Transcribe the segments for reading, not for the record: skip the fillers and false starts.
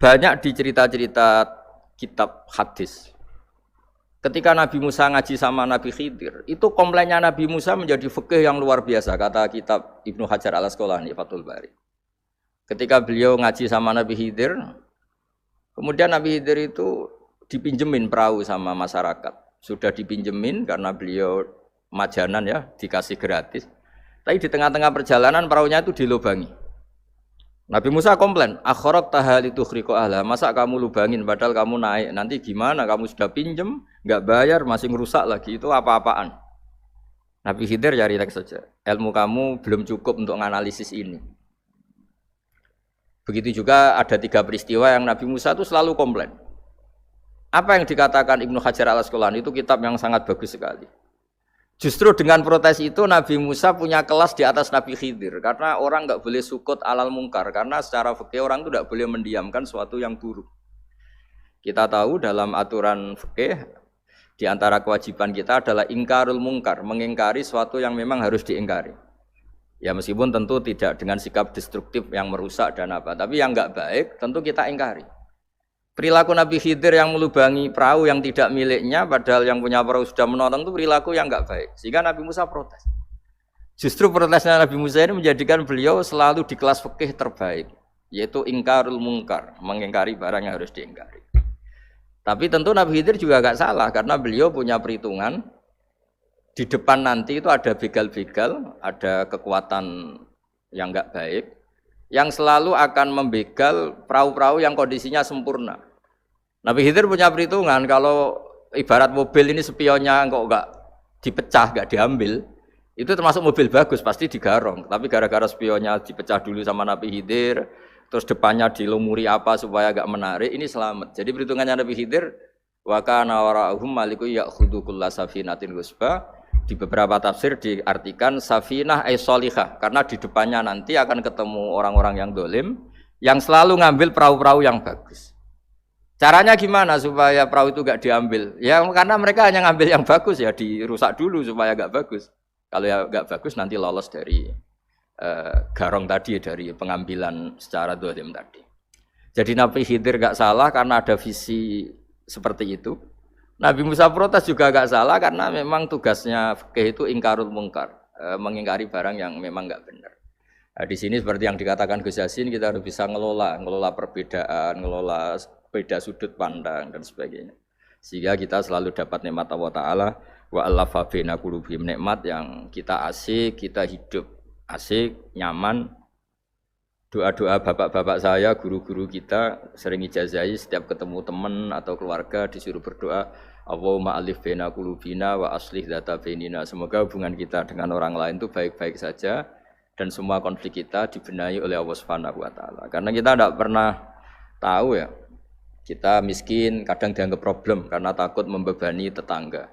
Banyak di cerita-cerita kitab hadis. Ketika Nabi Musa ngaji sama Nabi Khidir, itu komplainnya Nabi Musa menjadi fikih yang luar biasa, kata kitab Ibnu Hajar Al-Asqalani, Fathul Bari. Ketika beliau ngaji sama Nabi Khidir, kemudian Nabi Khidir itu dipinjemin perahu sama masyarakat. Sudah dipinjemin karena beliau majanan ya, dikasih gratis. Tapi di tengah-tengah perjalanan perahunya itu dilubangi. Nabi Musa komplain, akhirat tahal itu khriqo ahla, masa kamu lubangin padahal kamu naik, nanti gimana, kamu sudah pinjem, nggak bayar, masih ngerusak lagi, itu apa-apaan. Nabi Khidir ya relax saja, ilmu kamu belum cukup untuk menganalisis ini. Begitu juga ada 3 peristiwa yang Nabi Musa itu selalu komplain. Apa yang dikatakan Ibnu Hajar Al-Asqalani itu kitab yang sangat bagus sekali. Justru dengan protes itu Nabi Musa punya kelas di atas Nabi Khidir. Karena orang nggak boleh sukut alal mungkar. Karena secara fikih orang itu tidak boleh mendiamkan sesuatu yang buruk. Kita tahu dalam aturan fikih, di antara kewajiban kita adalah ingkarul mungkar. Mengingkari sesuatu yang memang harus diingkari. Ya meskipun tentu tidak dengan sikap destruktif yang merusak dan apa. Tapi yang nggak baik tentu kita ingkari. Perilaku Nabi Khidir yang melubangi perahu yang tidak miliknya, padahal yang punya perahu sudah menonton, itu perilaku yang enggak baik. Sehingga Nabi Musa protes. Justru protesnya Nabi Musa ini menjadikan beliau selalu di kelas fikih terbaik, yaitu ingkarul mungkar, mengingkari barang yang harus diingkari. Tapi tentu Nabi Khidir juga enggak salah, karena beliau punya perhitungan, di depan nanti itu ada begal-begal, ada kekuatan yang enggak baik, yang selalu akan membegal perahu-perahu yang kondisinya sempurna. Nabi Khidir punya perhitungan, kalau ibarat mobil ini spionnya kok enggak dipecah, enggak diambil, itu termasuk mobil bagus, pasti digarong. Tapi gara-gara spionnya dipecah dulu sama Nabi Khidir, terus depannya dilumuri apa supaya enggak menarik, ini selamat. Jadi perhitungannya Nabi Khidir, wa kana wara'uhum maliku ya'khudhu kulla safinatin ghusba. Di beberapa tafsir diartikan safinah ay sholihah, karena di depannya nanti akan ketemu orang-orang yang dolim yang selalu ngambil perahu-perahu yang bagus. Caranya gimana supaya perahu itu gak diambil? Ya karena mereka hanya ngambil yang bagus, ya dirusak dulu supaya gak bagus. Kalau ya gak bagus nanti lolos dari garong tadi, dari pengambilan secara dolim tadi. Jadi Nabi Khidir gak salah karena ada visi seperti itu. Nabi Musa protes juga agak salah karena memang tugasnya fikih itu ingkarul mungkar, mengingkari barang yang memang enggak benar. Nah, di sini seperti yang dikatakan Gus Yassin, kita harus bisa ngelola perbedaan, ngelola beda sudut pandang dan sebagainya. Sehingga kita selalu dapat nikmat Allah Ta'ala, wa allafa baina qulubihim, nikmat yang kita asik, kita hidup asik, nyaman. Doa-doa bapak-bapak saya, guru-guru kita sering ijazahi setiap ketemu teman atau keluarga disuruh berdoa, Allahumma alif baina qulubina wa aslih dzata bainina. Semoga hubungan kita dengan orang lain itu baik-baik saja dan semua konflik kita dibenahi oleh Allah Subhanahu wa taala. Karena kita tidak pernah tahu ya. Kita miskin kadang dianggap problem karena takut membebani tetangga.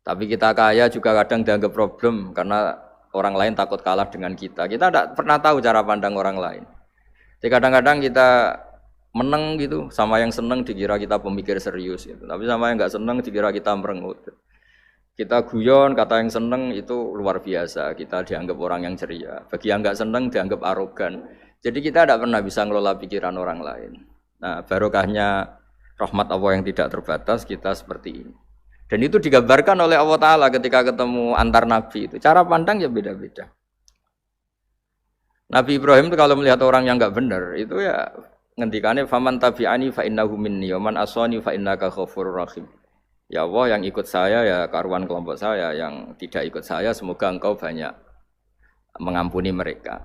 Tapi kita kaya juga kadang dianggap problem karena orang lain takut kalah dengan kita. Kita tidak pernah tahu cara pandang orang lain. Jadi kadang-kadang kita menang gitu, sama yang senang dikira kita pemikir serius gitu. Tapi sama yang nggak senang dikira kita merengut. Kita guyon, kata yang senang itu luar biasa. Kita dianggap orang yang ceria. Bagi yang nggak senang dianggap arogan. Jadi kita tidak pernah bisa ngelola pikiran orang lain. Nah, barokahnya rahmat Allah yang tidak terbatas kita seperti ini. Dan itu digambarkan oleh Allah Ta'ala ketika ketemu antar Nabi itu. Cara pandang ya beda-beda. Nabi Ibrahim itu kalau melihat orang yang enggak benar, itu ya ngendikane faman tabi'ani fa innahu minni wa man asani fa innaka ghafurur rahim. Ya Allah, yang ikut saya ya karuan kelompok saya, yang tidak ikut saya semoga engkau banyak mengampuni mereka.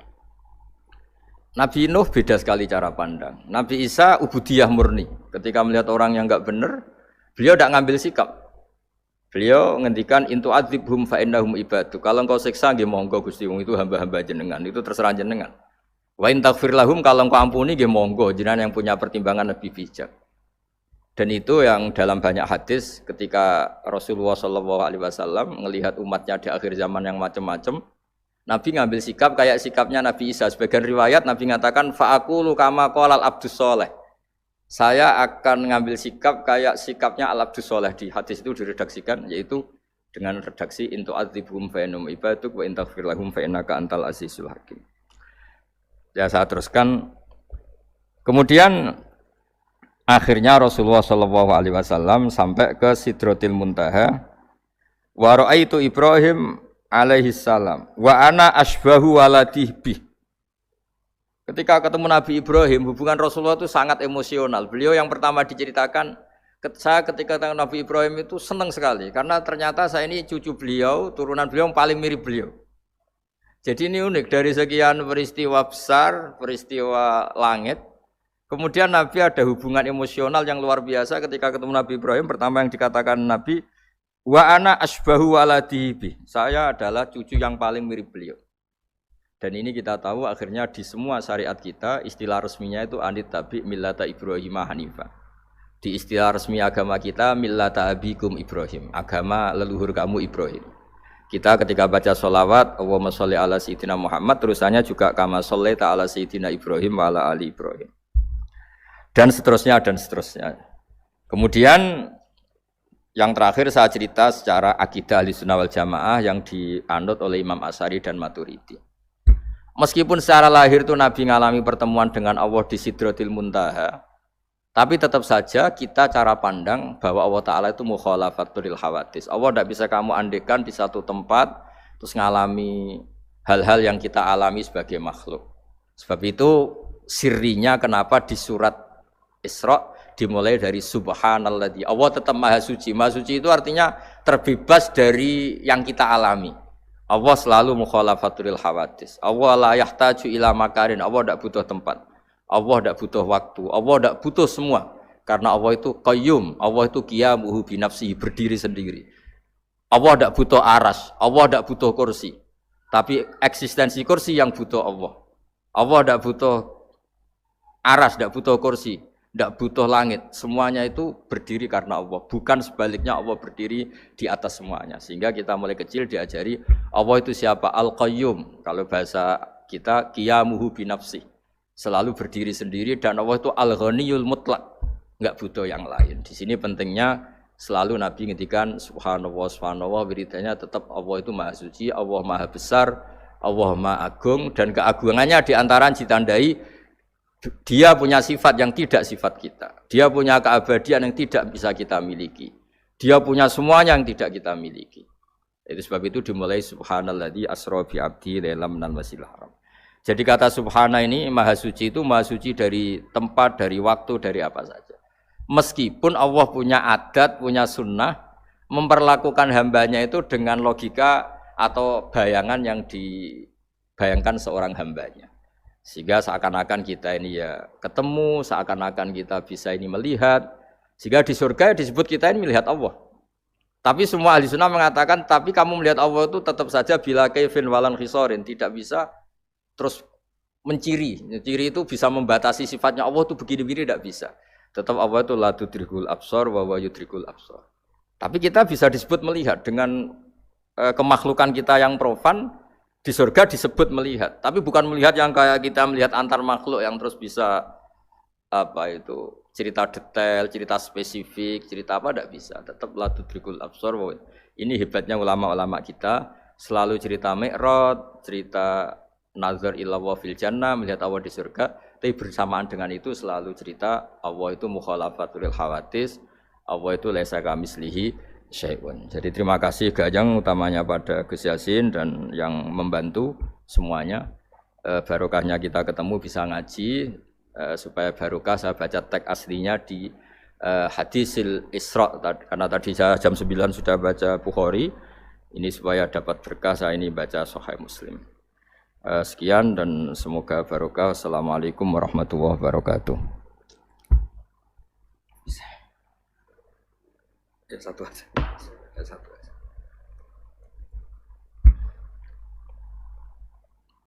Nabi Nuh beda sekali cara pandang. Nabi Isa ubudiyah murni. Ketika melihat orang yang enggak benar, beliau tidak ngambil sikap. Beliau ngendikan intu adzibhum fa innahum ibadu. Kalau engkau siksa nggih monggo Gusti, wong itu hamba-hamba jenengan, itu terserah jenengan. Wa in taghfir lahum, kalau engkau ampuni nggih monggo, jenengan yang punya pertimbangan lebih bijak. Dan itu yang dalam banyak hadis ketika Rasulullah SAW melihat umatnya di akhir zaman yang macam-macam, Nabi ngambil sikap kayak sikapnya Nabi Isa. Sebagian riwayat Nabi mengatakan fa aqulu kama qalal abdus sholeh. Saya akan ngambil sikap kayak sikapnya al-abdus soleh. Di hadis itu diredaksikan, yaitu dengan redaksi intu adzibhum fa innahum ibaduk wa in taghfir lahum fa innaka antal azizul hakim. Ya saya teruskan. Kemudian Akhirnya Rasulullah Shallallahu Alaihi Wasallam sampai ke Sidratil Muntaha. Wa ra'aitu Ibrahim alaihi salam wa ana asbahu waladih bih. Ketika ketemu Nabi Ibrahim, hubungan Rasulullah itu sangat emosional. Beliau yang pertama diceritakan, saya ketika ketemu Nabi Ibrahim itu senang sekali karena ternyata saya ini cucu beliau, turunan beliau yang paling mirip beliau. Jadi ini unik, dari sekian peristiwa besar, peristiwa langit, kemudian Nabi ada hubungan emosional yang luar biasa ketika ketemu Nabi Ibrahim. Pertama yang dikatakan Nabi, wa ana asbahu waladihi. Saya adalah cucu yang paling mirip beliau. Dan ini kita tahu akhirnya di semua syariat kita istilah resminya itu anit tabi millata Ibrahim hanifa. Di istilah resmi agama kita millata abikum Ibrahim, agama leluhur kamu Ibrahim. Kita ketika baca sholawat Allahumma sholli ala sayyidina Muhammad, terusannya juga kama sholli ta'ala sayyidina Ibrahim wa ala ali Ibrahim. Dan seterusnya dan seterusnya. Kemudian yang terakhir saya cerita secara akidah Ahlussunnah wal Jamaah yang dianut oleh Imam Asy'ari dan Maturidi. Meskipun secara lahir itu Nabi mengalami pertemuan dengan Allah di Sidratil Muntaha, tapi tetap saja kita cara pandang bahwa Allah Ta'ala itu mukhalafatul hawadis. Allah tidak bisa kamu andekan di satu tempat terus mengalami hal-hal yang kita alami sebagai makhluk. Sebab itu sirinya kenapa di surat Isra dimulai dari subhanalladzi. Allah tetap maha suci. Maha suci itu artinya terbebas dari yang kita alami. Allah selalu mukhalafatul hawadis. Allah la yahtaju ila makarin. Allah tidak butuh tempat. Allah tidak butuh waktu. Allah tidak butuh semua. Karena Allah itu qayyum. Allah itu qiyamuhu binafsihi, berdiri sendiri. Allah tidak butuh aras. Allah tidak butuh kursi. Tapi eksistensi kursi yang butuh Allah. Allah tidak butuh aras, tidak butuh kursi. Tidak butuh langit, semuanya itu berdiri karena Allah. Bukan sebaliknya Allah berdiri di atas semuanya. Sehingga kita mulai kecil diajari Allah itu siapa? Al-Qayyum. Kalau bahasa kita qiyamuhu binafsi. Selalu berdiri sendiri dan Allah itu Al-Ghaniyul Mutlaq. Enggak butuh yang lain. Di sini pentingnya selalu Nabi ngendikan subhanallah subhanallah, wiridanya tetap Allah itu maha suci, Allah maha besar, Allah maha agung, dan keagungannya diantara ditandai dia punya sifat yang tidak sifat kita. Dia punya keabadian yang tidak bisa kita miliki. Dia punya semuanya yang tidak kita miliki. Itu sebab itu dimulai subhanalladzi asra bi abdi lailam minal masjidil haram. Jadi kata subhana ini maha suci itu maha suci dari tempat, dari waktu, dari apa saja. Meskipun Allah punya adat, punya sunnah memperlakukan hambanya itu dengan logika atau bayangan yang dibayangkan seorang hambanya. Sehingga seakan-akan kita ini ya ketemu, seakan-akan kita bisa ini melihat. Sehingga di surga disebut kita ini melihat Allah. Tapi semua ahli sunnah mengatakan, tapi kamu melihat Allah itu tetap saja bila kaifin walan khisorin. Tidak bisa terus menciri. Ciri itu bisa membatasi sifatnya Allah itu begini-begini, tidak bisa. Tetap Allah itu la tudrikul absar wa huwa yudrikul absar. Tapi kita bisa disebut melihat dengan kemakhlukan kita yang profan. Di surga disebut melihat, tapi bukan melihat yang kayak kita melihat antar makhluk yang terus bisa apa itu cerita detail, cerita spesifik, cerita apa tidak bisa. Tetap la tudrikul absar. Ini hebatnya ulama-ulama kita, selalu cerita Mi'raj, cerita nazar ila wa fil jannah, melihat Allah di surga, tapi bersamaan dengan itu selalu cerita Allah itu mukhalafatul hawadis, Allah itu laisa kamitslihi syai'un. Jadi terima kasih Gajang utamanya pada Gus Yasin dan yang membantu semuanya. Barokahnya kita ketemu bisa ngaji, supaya barokah saya baca teks aslinya di Hadisil Isra, karena tadi saya jam 9 sudah baca Bukhari. Ini supaya dapat berkah saya ini baca Sahih Muslim. Sekian dan semoga barokah. Assalamualaikum warahmatullahi wabarakatuh. Ya satu aja.